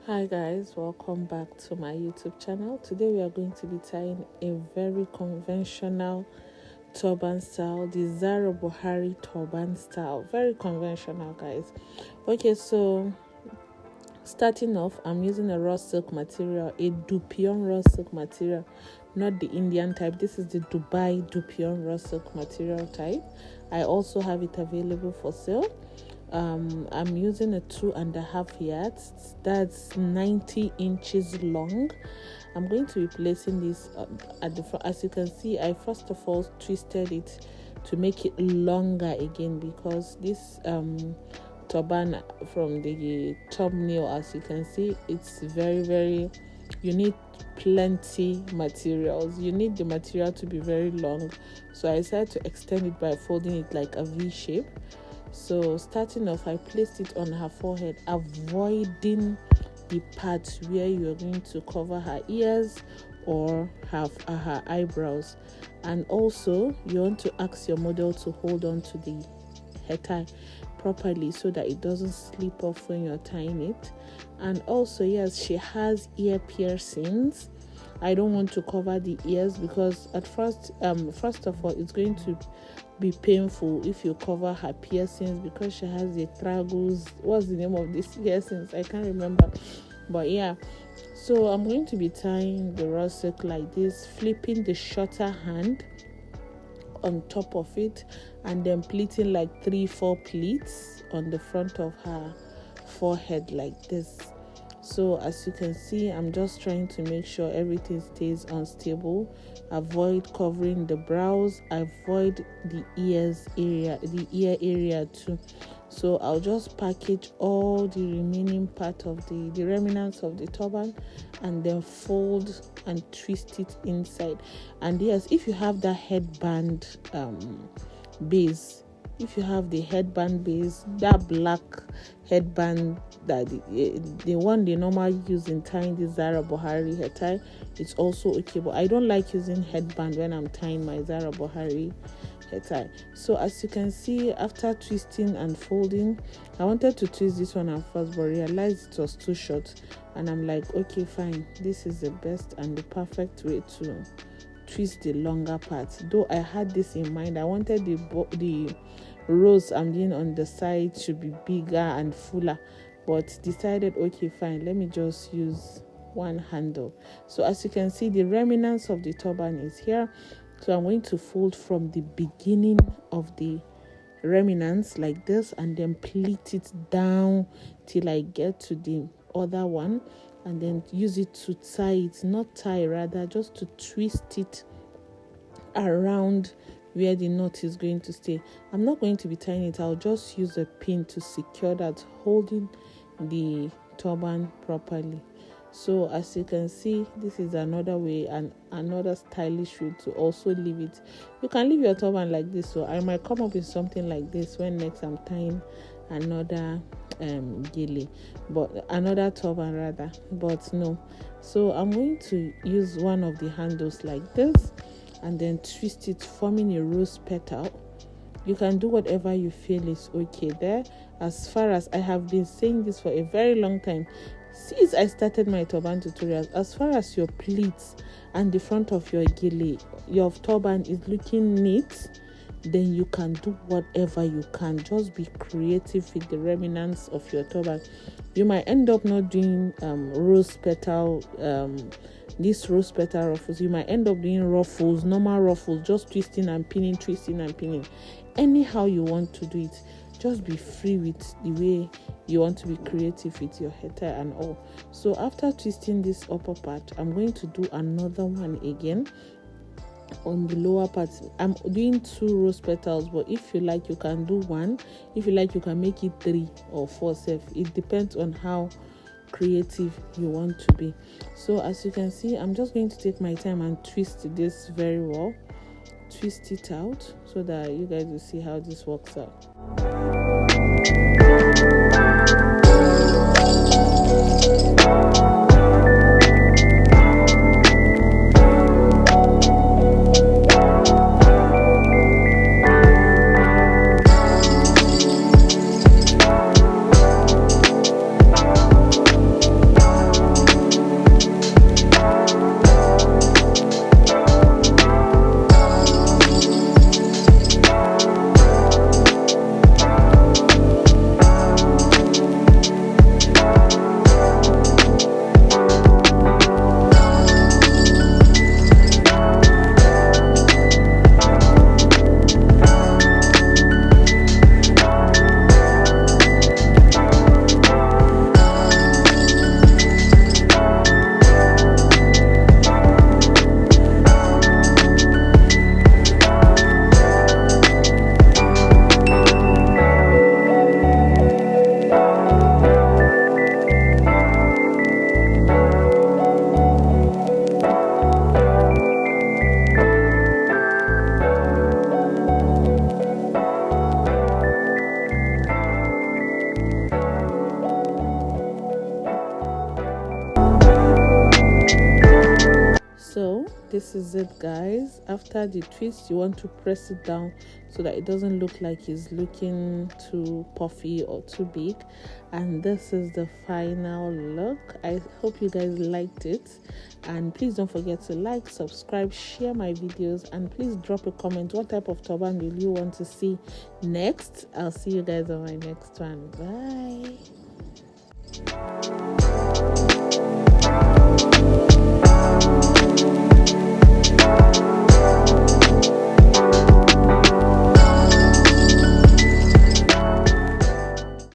Hi guys, welcome back to my YouTube channel. Today we are going to be tying a very conventional turban style, the ZARAH BUHARI turban style. Very conventional, guys. Okay, so starting off, I'm using a raw silk material, a Dupion raw silk material, not the Indian type. This is the Dubai Dupion raw silk material type. I also have it available for sale. I'm using a 2.5 yards, that's 90 inches long. I'm going to be placing this at the front. As you can see, I first of all twisted it to make it longer again, because this turban from the thumbnail, as you can see, it's very you need plenty materials. You need the material to be very long, so I decided to extend it by folding it like a V shape. So starting off, I placed it on her forehead, avoiding the part where you are going to cover her ears or have her eyebrows. And also, you want to ask your model to hold on to the hair tie properly so that it doesn't slip off when you're tying it. And also, yes, she has ear piercings. I don't want to cover the ears because at first of all, it's going to be painful if you cover her piercings, because she has the tragos. What's the name of these piercings? I can't remember, but yeah. So I'm going to be tying the raw silk like this, flipping the shorter hand on top of it, and then pleating like 3-4 pleats on the front of her forehead like this. So as you can see, I'm just trying to make sure everything stays unstable. Avoid covering the brows, avoid the ear area too. So I'll just package all the remaining part of the remnants of the turban, and then fold and twist it inside. And yes, if you have that headband base, if you have the headband base, that black headband, that the one they normally use in tying the ZARAH BUHARI hair tie, it's also okay. But I don't like using headband when I'm tying my ZARAH BUHARI hair tie. So as you can see, after twisting and folding, I wanted to twist this one at first, but realized it was too short, and I'm like, okay, fine, this is the best and the perfect way to twist the longer part. Though I had this in mind, I wanted the rows I'm doing on the side should be bigger and fuller, but decided, okay, fine, let me just use one handle. So as you can see, the remnants of the turban is here. So I'm going to fold from the beginning of the remnants like this, and then pleat it down till I get to the other one, and then use it to tie it, not tie, rather just to twist it around where the knot is going to stay. I'm not going to be tying it. I'll just use a pin to secure that, holding the turban properly. So as you can see, this is another way and another stylish way to also leave it. You can leave your turban like this. So I might come up with something like this when next I'm tying another gele, but another turban rather, but no. So I'm going to use one of the handles like this, and then twist it, forming a rose petal. You can do whatever you feel is okay there. As far as I have been saying this for a very long time, since I started my turban tutorials, as far as your pleats and the front of your gele, your turban is looking neat, then you can do whatever you can. Just be creative with the remnants of your turban. You might end up not doing rose petal, this rose petal ruffles. You might end up doing ruffles, normal ruffles, just twisting and pinning, twisting and pinning. Anyhow you want to do it, just be free with the way you want to be creative with your hair tie and all. So after twisting this upper part, I'm going to do another one again on the lower part. I'm doing 2 rose petals, but if you like, you can do 1. If you like, you can make it 3 or 4 self. It depends on how creative you want to be. So as you can see, I'm just going to take my time and twist this very well, twist it out so that you guys will see how this works out. This is it, guys. After the twist, you want to press it down so that it doesn't look like it's looking too puffy or too big. And this is the final look. I hope you guys liked it, and please don't forget to like, subscribe, share my videos, and please drop a comment. What type of turban will you want to see next? I'll see you guys on my next one. Bye.